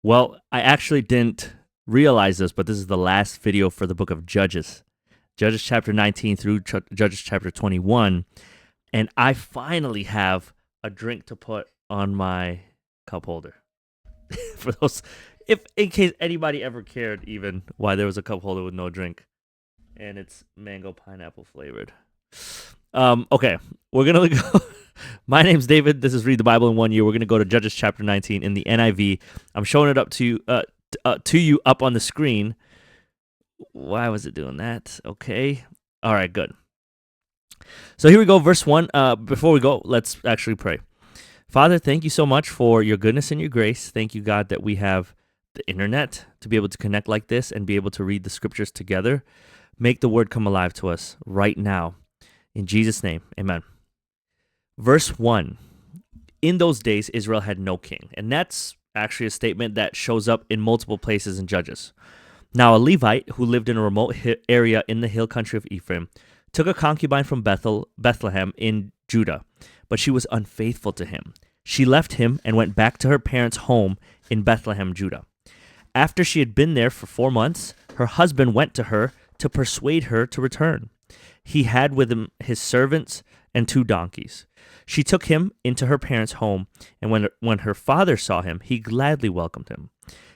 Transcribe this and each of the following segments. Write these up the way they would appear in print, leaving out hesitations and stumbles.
Well, I actually didn't realize this, but this is the last video for the book of Judges. Judges chapter 19 through Judges chapter 21. And I finally have a drink to put on my cup holder. For those, if in case anybody ever cared, even why there was a cup holder with no drink, and it's mango pineapple flavored. Okay, we're gonna go. My name's David. This is Read the Bible in 1 Year. We're gonna go to Judges chapter 19 in the NIV. I'm showing it up to you up on the screen. Why was it doing that? Okay. All right. Good. So here we go, verse 1. Before we go, let's actually pray. Father, thank you so much for your goodness and your grace. Thank you, God, that we have the internet to be able to connect like this and be able to read the scriptures together. Make the word come alive to us right now. In Jesus' name, amen. Verse 1. In those days, Israel had no king. And that's actually a statement that shows up in multiple places in Judges. Now, a Levite who lived in a remote area in the hill country of Ephraim took a concubine from Bethlehem in Judah, but she was unfaithful to him. She left him and went back to her parents' home in Bethlehem, Judah. After she had been there for 4 months, her husband went to her to persuade her to return. He had with him his servants and 2 donkeys. She took him into her parents' home, and when her father saw him, he gladly welcomed him.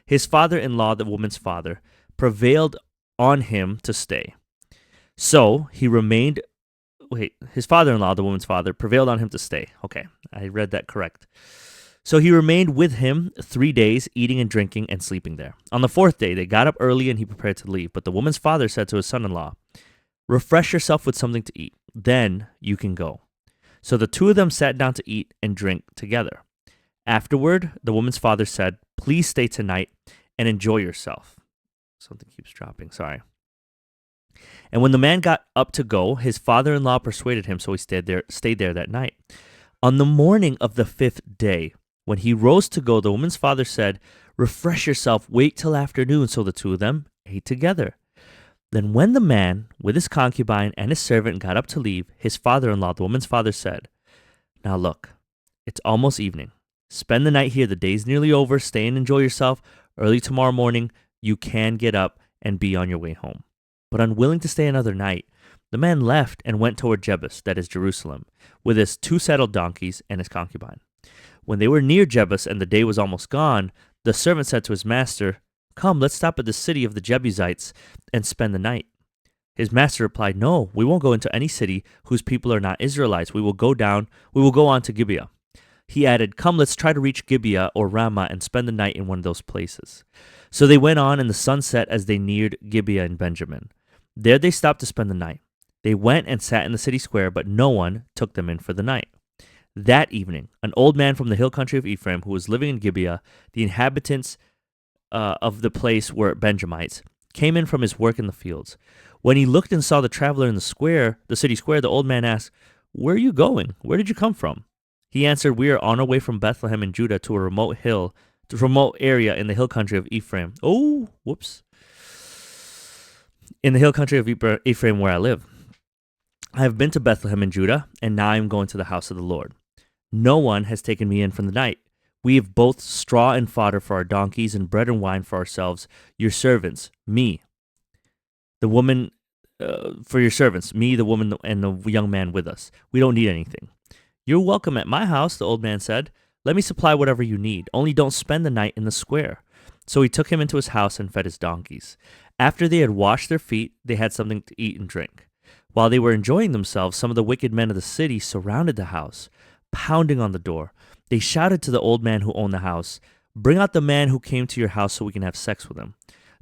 His father-in-law, the woman's father, prevailed on him to stay. So he remained. His father-in-law, the woman's father, prevailed on him to stay. Okay, I read that correct. So he remained with him 3 days, eating and drinking and sleeping there. On the 4th day, they got up early and he prepared to leave. But the woman's father said to his son-in-law, "Refresh yourself with something to eat. Then you can go." So the 2 of them sat down to eat and drink together. Afterward, the woman's father said, "Please stay tonight and enjoy yourself." Something keeps dropping, sorry. And when the man got up to go, his father-in-law persuaded him, so he stayed there that night. On the morning of the 5th day, when he rose to go, the woman's father said, "Refresh yourself, wait till afternoon." So the 2 of them ate together. Then when the man, with his concubine and his servant, got up to leave, his father-in-law, the woman's father, said, "Now look, it's almost evening. Spend the night here. The day's nearly over. Stay and enjoy yourself. Early tomorrow morning, you can get up and be on your way home." But unwilling to stay another night, the man left and went toward Jebus, that is Jerusalem, with his 2 saddled donkeys and his concubine. When they were near Jebus and the day was almost gone, the servant said to his master, "Come, let's stop at the city of the Jebusites and spend the night." His master replied, "No, we won't go into any city whose people are not Israelites. We will go on to Gibeah." He added, "Come, let's try to reach Gibeah or Ramah and spend the night in one of those places." So they went on, and the sun set as they neared Gibeah in Benjamin. There they stopped to spend the night. They went and sat in the city square, but no one took them in for the night. That evening, an old man from the hill country of Ephraim who was living in Gibeah, the inhabitants of the place were Benjamites, came in from his work in the fields. When he looked and saw the traveler in the city square, the old man asked, "Where are you going? Where did you come from?" He answered, "We are on our way from Bethlehem in Judah to a remote area in the hill country of Ephraim." Oh, whoops. In the hill country of Ephraim where I live. "I have been to Bethlehem in Judah, and now I am going to the house of the Lord. No one has taken me in from the night. We have both straw and fodder for our donkeys and bread and wine for ourselves, your servants, me, the woman, for your servants, me, the woman, and the young man with us. We don't need anything." "You're welcome at my house," the old man said. "Let me supply whatever you need. Only don't spend the night in the square." So he took him into his house and fed his donkeys. After they had washed their feet, they had something to eat and drink. While they were enjoying themselves, some of the wicked men of the city surrounded the house, pounding on the door. They shouted to the old man who owned the house, "Bring out the man who came to your house so we can have sex with him."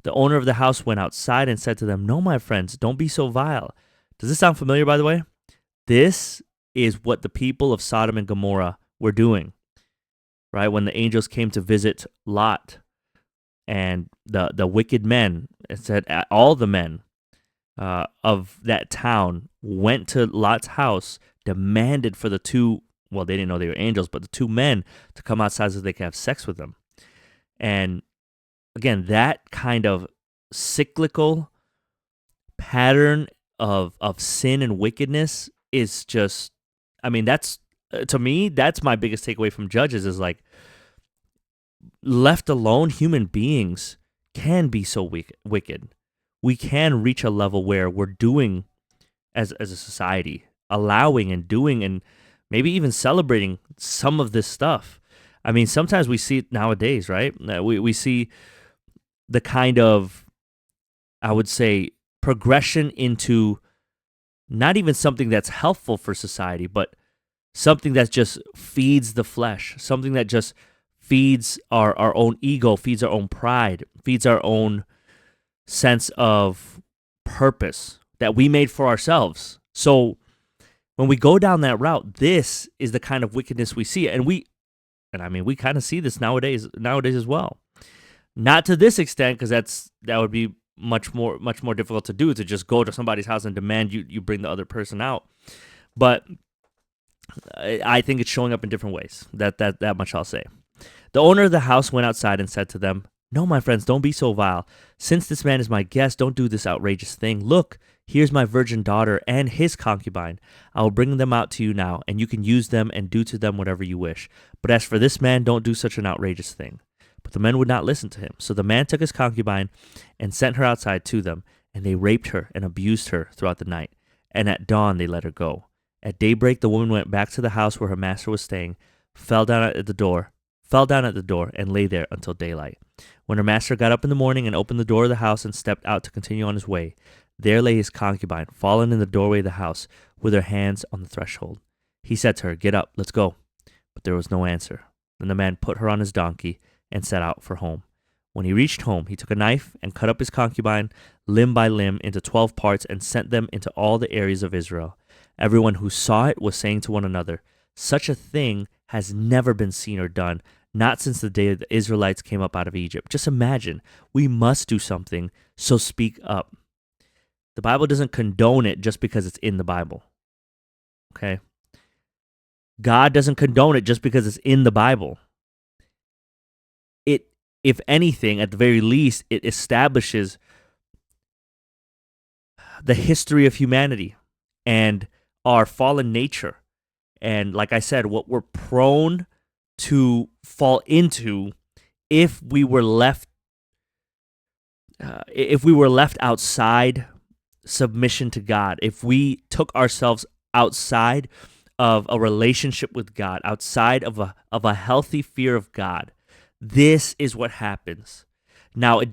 The owner of the house went outside and said to them, "No, my friends, don't be so vile." Does this sound familiar, by the way? This is what the people of Sodom and Gomorrah were doing, right? When the angels came to visit Lot, and the wicked men, it said all the men of that town went to Lot's house, demanded for the 2, well, they didn't know they were angels, but the 2 men to come outside so they could have sex with them. And again, that kind of cyclical pattern of sin and wickedness is just, I mean, that's, to me, that's my biggest takeaway from Judges is like, left alone, human beings can be so wicked. We can reach a level where we're doing, as a society, allowing and doing and maybe even celebrating some of this stuff. I mean, sometimes we see it nowadays, right? We see the kind of, I would say, progression into not even something that's helpful for society, but something that just feeds the flesh, something that just feeds our own ego, feeds our own pride, feeds our own sense of purpose that we made for ourselves. So when we go down that route, this is the kind of wickedness we see. And I mean, we kind of see this nowadays as well. Not to this extent, because that would be much more difficult to do, to just go to somebody's house and demand you bring the other person out. But I think it's showing up in different ways. That much I'll say. The owner of the house went outside and said to them, "No, my friends, don't be so vile. Since this man is my guest, don't do this outrageous thing. Look, here's my virgin daughter and his concubine. I will bring them out to you now, and you can use them and do to them whatever you wish. But as for this man, don't do such an outrageous thing." But the men would not listen to him. So the man took his concubine and sent her outside to them, and they raped her and abused her throughout the night. And at dawn they let her go. At daybreak the woman went back to the house where her master was staying, fell down at the door, and lay there until daylight. When her master got up in the morning and opened the door of the house and stepped out to continue on his way, there lay his concubine, fallen in the doorway of the house, with her hands on the threshold. He said to her, "Get up, let's go." But there was no answer. Then the man put her on his donkey and set out for home. When he reached home, he took a knife and cut up his concubine limb by limb into 12 parts and sent them into all the areas of Israel. Everyone who saw it was saying to one another, "Such a thing has never been seen or done, not since the day the Israelites came up out of Egypt." Just imagine, we must do something, so speak up. The Bible doesn't condone it just because it's in the Bible. Okay? God doesn't condone it just because it's in the Bible. It, if anything, at the very least, it establishes the history of humanity and our fallen nature. And like I said, what we're prone to fall into if we were left outside submission to God, if we took ourselves outside of a relationship with God, outside of a healthy fear of God, this is what happens. Now, it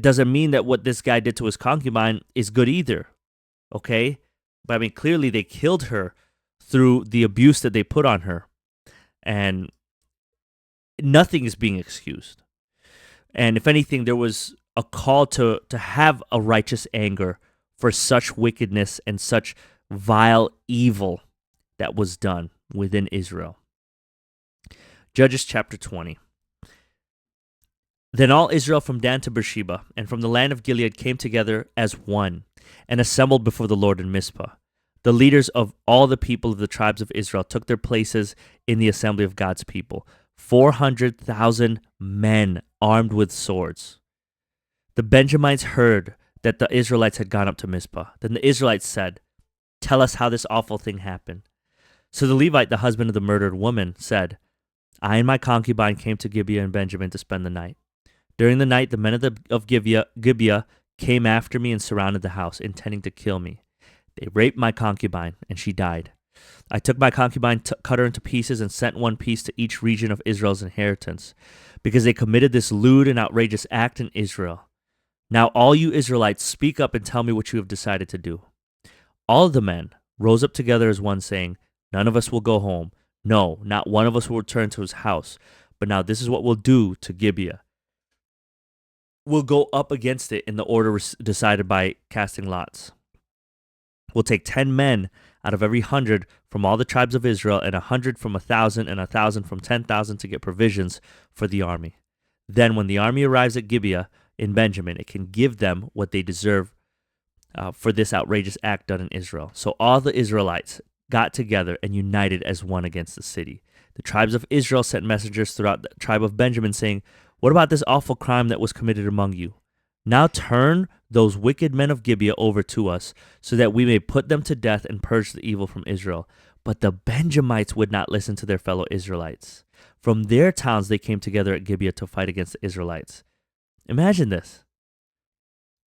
doesn't mean that what this guy did to his concubine is good either, okay? But I mean, clearly they killed her through the abuse that they put on her, and nothing is being excused. And if anything, there was a call to have a righteous anger for such wickedness and such vile evil that was done within Israel. Judges chapter 20. Then all Israel from Dan to Beersheba and from the land of Gilead came together as one and assembled before the Lord in Mizpah. The leaders of all the people of the tribes of Israel took their places in the assembly of God's people, 400,000 men armed with swords. The Benjamites heard that the Israelites had gone up to Mizpah. Then the Israelites said, "Tell us how this awful thing happened." So the Levite, the husband of the murdered woman, said, "I and my concubine came to Gibeah and Benjamin to spend the night. During the night, the men of Gibeah came after me and surrounded the house, intending to kill me. They raped my concubine, and she died. I took my concubine, cut her into pieces, and sent one piece to each region of Israel's inheritance, because they committed this lewd and outrageous act in Israel. Now all you Israelites, speak up and tell me what you have decided to do." All of the men rose up together as one, saying, "None of us will go home. No, not one of us will return to his house. But now this is what we'll do to Gibeah. We'll go up against it in the order decided by casting lots. We'll take 10 men out of every 100 from all the tribes of Israel, and 100 from 1,000, and 1,000 from 10,000 to get provisions for the army. Then when the army arrives at Gibeah in Benjamin, it can give them what they deserve for this outrageous act done in Israel." So all the Israelites got together and united as one against the city. The tribes of Israel sent messengers throughout the tribe of Benjamin, saying, "What about this awful crime that was committed among you? Now turn those wicked men of Gibeah over to us, so that we may put them to death and purge the evil from Israel." But the Benjamites would not listen to their fellow Israelites, From their towns they came together at Gibeah to fight against the Israelites. Imagine this.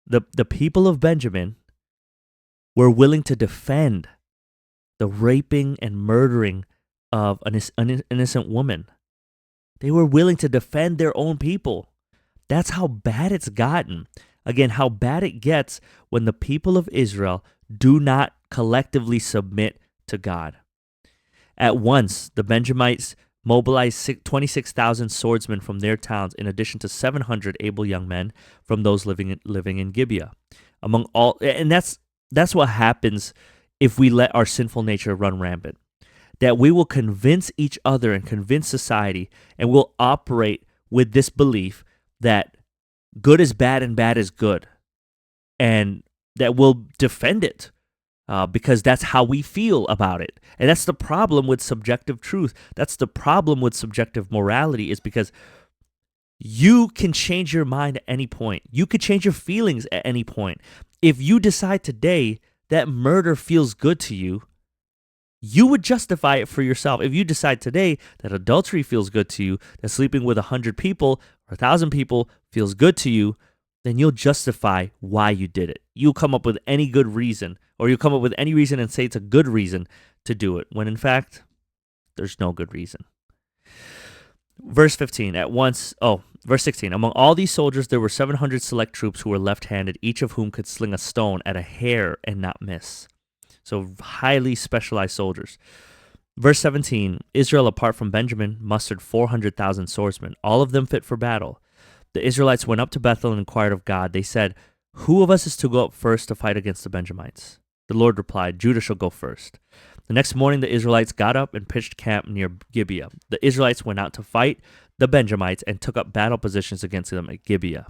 The people of Benjamin were willing to defend the raping and murdering of an innocent woman. They were willing to defend their own people. That's how bad it's gotten. Again, how bad it gets when the people of Israel do not collectively submit to God. At once, the Benjamites mobilized 26,000 swordsmen from their towns, in addition to 700 able young men from those living in Gibeah. And that's what happens if we let our sinful nature run rampant. That we will convince each other and convince society, and we'll operate with this belief that good is bad and bad is good, and that we'll defend it because that's how we feel about it. And that's the problem with subjective truth. That's the problem with subjective morality, is because you can change your mind at any point. You could change your feelings at any point. If you decide today that murder feels good to you, you would justify it for yourself. If you decide today that adultery feels good to you, that sleeping with 100 people or 1,000 people feels good to you, then you'll justify why you did it. You'll come up with any good reason, or you'll come up with any reason and say it's a good reason to do it, when in fact, there's no good reason. Verse 16, verse 16, among all these soldiers there were 700 select troops who were left-handed, each of whom could sling a stone at a hair and not miss. So highly specialized soldiers. Verse 17, Israel, apart from Benjamin, mustered 400,000 swordsmen, all of them fit for battle. The Israelites went up to Bethel and inquired of God. They said, "Who of us is to go up first to fight against the Benjamites?" The Lord replied, "Judah shall go first." The next morning the Israelites got up and pitched camp near Gibeah. The Israelites went out to fight the Benjamites and took up battle positions against them at Gibeah.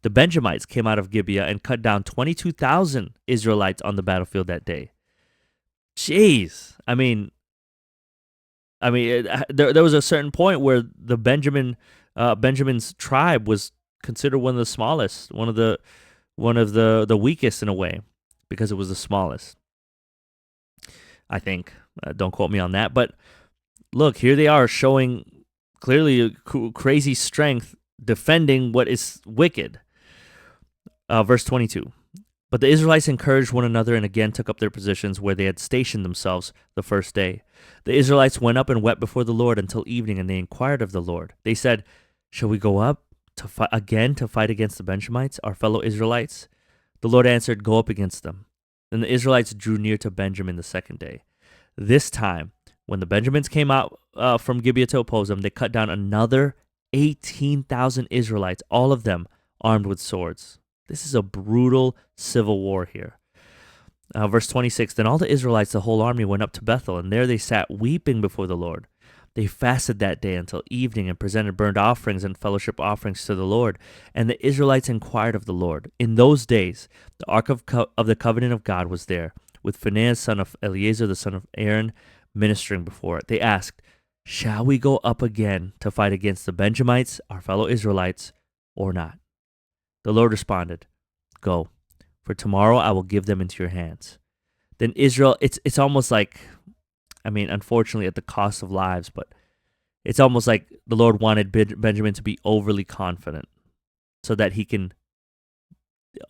The Benjamites came out of Gibeah and cut down 22,000 Israelites on the battlefield that day. Jeez. I mean, there was a certain point where the Benjamin's tribe was considered one of the smallest, one of the weakest in a way, because it was the smallest. I think. Don't quote me on that, but look, here they are showing clearly a crazy strength, defending what is wicked. Verse 22. But the Israelites encouraged one another and again took up their positions where they had stationed themselves the first day. The Israelites went up and wept before the Lord until evening, and they inquired of the Lord. They said, "Shall we go up to fight against the Benjamites, our fellow Israelites?" The Lord answered, "Go up against them." Then the Israelites drew near to Benjamin the second day. This time, when the Benjamins came out from Gibeah to oppose them, they cut down another 18,000 Israelites, all of them armed with swords. This is a brutal civil war here. Verse 26, then all the Israelites, the whole army, went up to Bethel, and there they sat weeping before the Lord. They fasted that day until evening and presented burnt offerings and fellowship offerings to the Lord. And the Israelites inquired of the Lord. In those days, the ark of the covenant of God was there, with Phinehas, son of Eleazar, the son of Aaron, ministering before it. They asked, "Shall we go up again to fight against the Benjamites, our fellow Israelites, or not?" The Lord responded, "Go, for tomorrow I will give them into your hands." Then Israel, it's almost like, unfortunately at the cost of lives, but it's almost like the Lord wanted Benjamin to be overly confident so that he can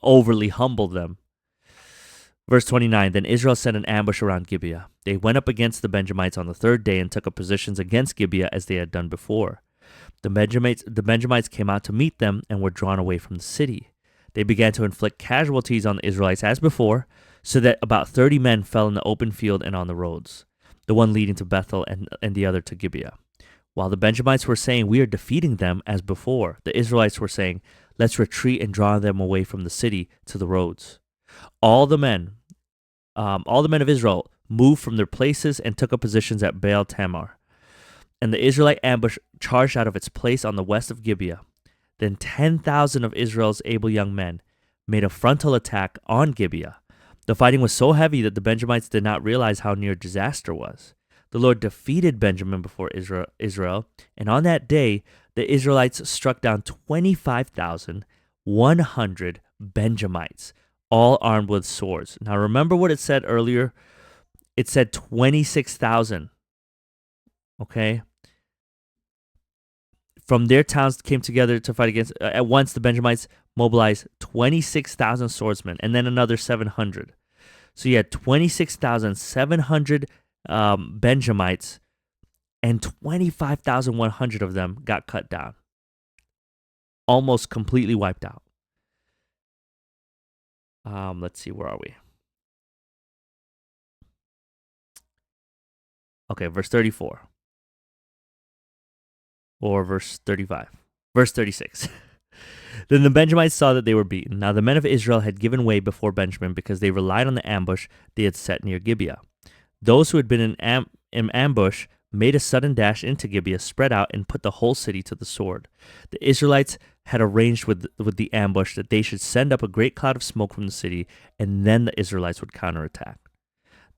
overly humble them. Verse 29, then Israel set an ambush around Gibeah. They went up against the Benjamites on the third day and took up positions against Gibeah as they had done before. The Benjamites came out to meet them and were drawn away from the city. They began to inflict casualties on the Israelites as before, so that about 30 men fell in the open field and on the roads, the one leading to Bethel and the other to Gibeah. While the Benjamites were saying, "We are defeating them," as before, the Israelites were saying, "Let's retreat and draw them away from the city to the roads." All the men of Israel moved from their places and took up positions at Baal Tamar. And the Israelite ambush charged out of its place on the west of Gibeah. Then 10,000 of Israel's able young men made a frontal attack on Gibeah. The fighting was so heavy that the Benjamites did not realize how near disaster was. The Lord defeated Benjamin before Israel, and on that day, the Israelites struck down 25,100 Benjamites, all armed with swords. Now remember what it said earlier? It said 26,000. Okay? from their towns came together to fight against. At once, the Benjamites mobilized 26,000 swordsmen and then another 700. So you had 26,700 Benjamites, and 25,100 of them got cut down, almost completely wiped out. Let's see, where are we? Okay, verse 34. Or verse 35. Verse 36. Then the Benjamites saw that they were beaten. Now the men of Israel had given way before Benjamin because they relied on the ambush they had set near Gibeah. Those who had been in ambush made a sudden dash into Gibeah, spread out, and put the whole city to the sword. The Israelites had arranged with the ambush that they should send up a great cloud of smoke from the city, and then the Israelites would counterattack.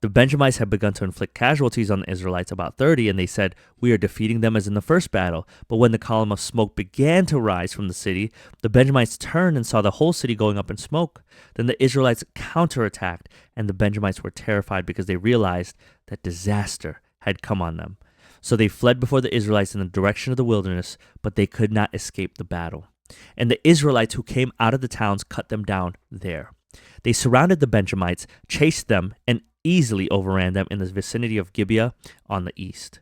The Benjamites had begun to inflict casualties on the Israelites, about 30, and they said, "We are defeating them as in the first battle." But when the column of smoke began to rise from the city, the Benjamites turned and saw the whole city going up in smoke. Then the Israelites counterattacked, and the Benjamites were terrified because they realized that disaster had come on them. So they fled before the Israelites in the direction of the wilderness, but they could not escape the battle. And the Israelites who came out of the towns cut them down there. They surrounded the Benjamites, chased them, and easily overran them in the vicinity of Gibeah on the east.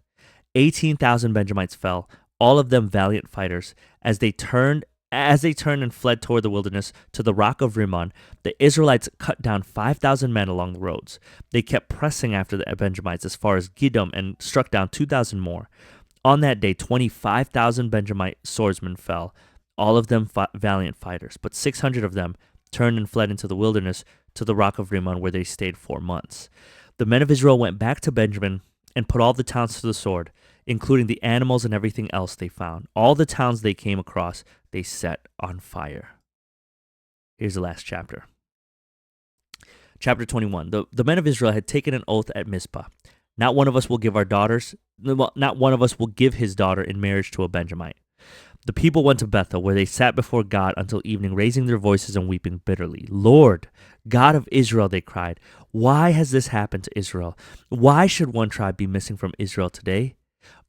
18,000 Benjamites fell, all of them valiant fighters. As they turned and fled toward the wilderness to the rock of Rimmon, the Israelites cut down 5,000 men along the roads. They kept pressing after the Benjamites as far as Gidom and struck down 2,000 more. On that day, 25,000 Benjamite swordsmen fell, all of them valiant fighters, but 600 of them turned and fled into the wilderness to the rock of Rimmon, where they stayed 4 months. The men of Israel went back to Benjamin and put all the towns to the sword, including the animals and everything else they found. All the towns they came across, they set on fire. Here's the last chapter. Chapter 21. The men of Israel had taken an oath at Mizpah. Not one of us will give his daughter in marriage to a Benjamite. The people went to Bethel, where they sat before God until evening, raising their voices and weeping bitterly. "Lord, God of Israel," they cried, "why has this happened to Israel? Why should one tribe be missing from Israel today?"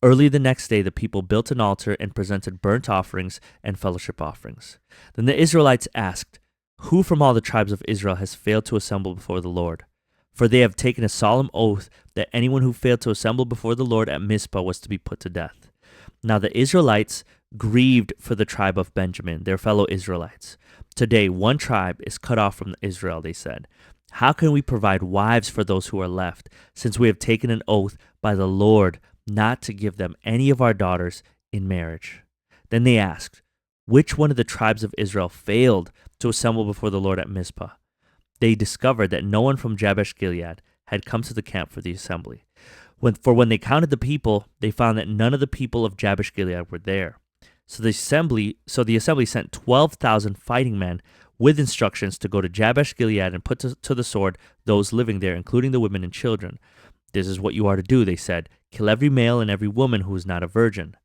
Early the next day, the people built an altar and presented burnt offerings and fellowship offerings. Then the Israelites asked, "Who from all the tribes of Israel has failed to assemble before the Lord?" For they have taken a solemn oath that anyone who failed to assemble before the Lord at Mizpah was to be put to death. Now the Israelites grieved for the tribe of Benjamin, their fellow Israelites. "Today, one tribe is cut off from Israel," they said. "How can we provide wives for those who are left, since we have taken an oath by the Lord not to give them any of our daughters in marriage?" Then they asked, "Which one of the tribes of Israel failed to assemble before the Lord at Mizpah?" They discovered that no one from Jabesh Gilead had come to the camp for the assembly. When they counted the people, they found that none of the people of Jabesh Gilead were there. So the assembly sent 12,000 fighting men with instructions to go to Jabesh Gilead and put to the sword those living there, including the women and children. "This is what you are to do," they said. "Kill every male and every woman who is not a virgin."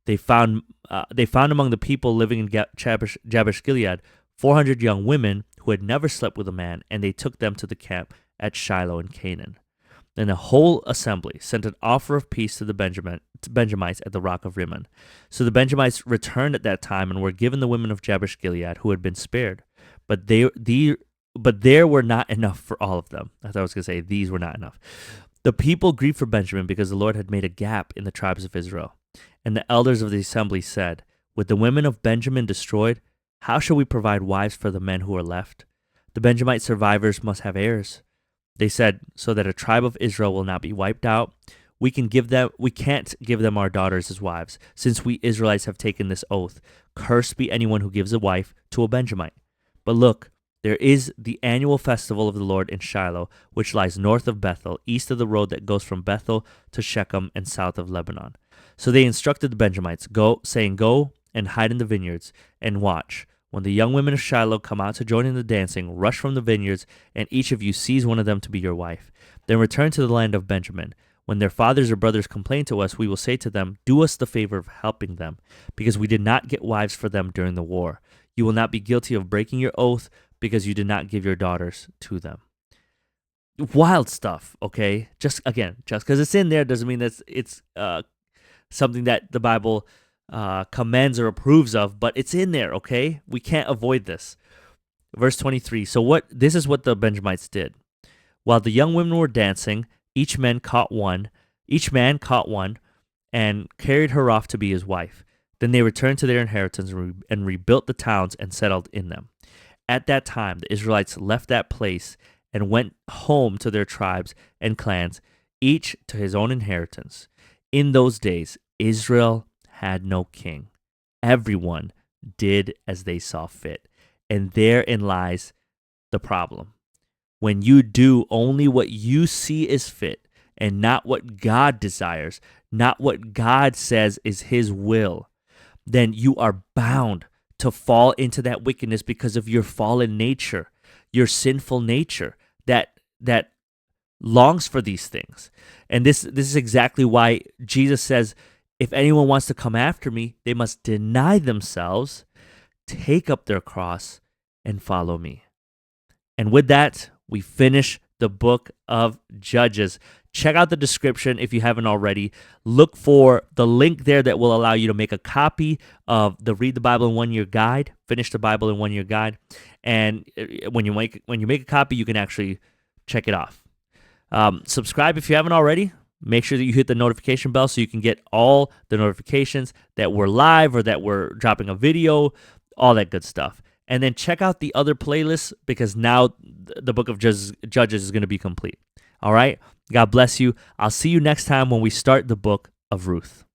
They found among the people living in Jabesh Gilead 400 young women who had never slept with a man, and they took them to the camp at Shiloh in Canaan. Then the whole assembly sent an offer of peace to the Benjamites at the rock of Rimmon. So the Benjamites returned at that time and were given the women of Jabesh Gilead who had been spared. But there were not enough for all of them. I thought I was going to say these were not enough. The people grieved for Benjamin because the Lord had made a gap in the tribes of Israel. And the elders of the assembly said, "With the women of Benjamin destroyed, how shall we provide wives for the men who are left? The Benjamite survivors must have heirs." They said, "So that a tribe of Israel will not be wiped out, we can't give them our daughters as wives, since we Israelites have taken this oath. Cursed be anyone who gives a wife to a Benjamite. But look, there is the annual festival of the Lord in Shiloh, which lies north of Bethel, east of the road that goes from Bethel to Shechem and south of Lebanon." So they instructed the Benjamites, "Go and hide in the vineyards and watch. When the young women of Shiloh come out to join in the dancing, rush from the vineyards, and each of you seize one of them to be your wife. Then return to the land of Benjamin. When their fathers or brothers complain to us, we will say to them, 'Do us the favor of helping them, because we did not get wives for them during the war. You will not be guilty of breaking your oath, because you did not give your daughters to them.'" Wild stuff, okay? Just because it's in there doesn't mean that it's something that the Bible commends or approves of, but it's in there, okay? We can't avoid this. Verse 23. So this is what the Benjamites did. While the young women were dancing, each man caught one, and carried her off to be his wife. Then they returned to their inheritance and rebuilt the towns and settled in them. At that time, the Israelites left that place and went home to their tribes and clans, each to his own inheritance. In those days, Israel had no king. Everyone did as they saw fit. And therein lies the problem. When you do only what you see is fit and not what God desires, not what God says is his will, then you are bound to fall into that wickedness because of your fallen nature, your sinful nature that longs for these things. And this is exactly why Jesus says, if anyone wants to come after me, they must deny themselves, take up their cross, and follow me. And with that, we finish the book of Judges. Check out the description if you haven't already. Look for the link there that will allow you to make a copy of the Read the Bible in 1 Year guide, Finish the Bible in 1 Year guide. And when you make a copy, you can actually check it off. Subscribe if you haven't already. Make sure that you hit the notification bell so you can get all the notifications that we're live or that we're dropping a video, all that good stuff. And then check out the other playlists because now the book of Judges is going to be complete. All right? God bless you. I'll see you next time when we start the book of Ruth.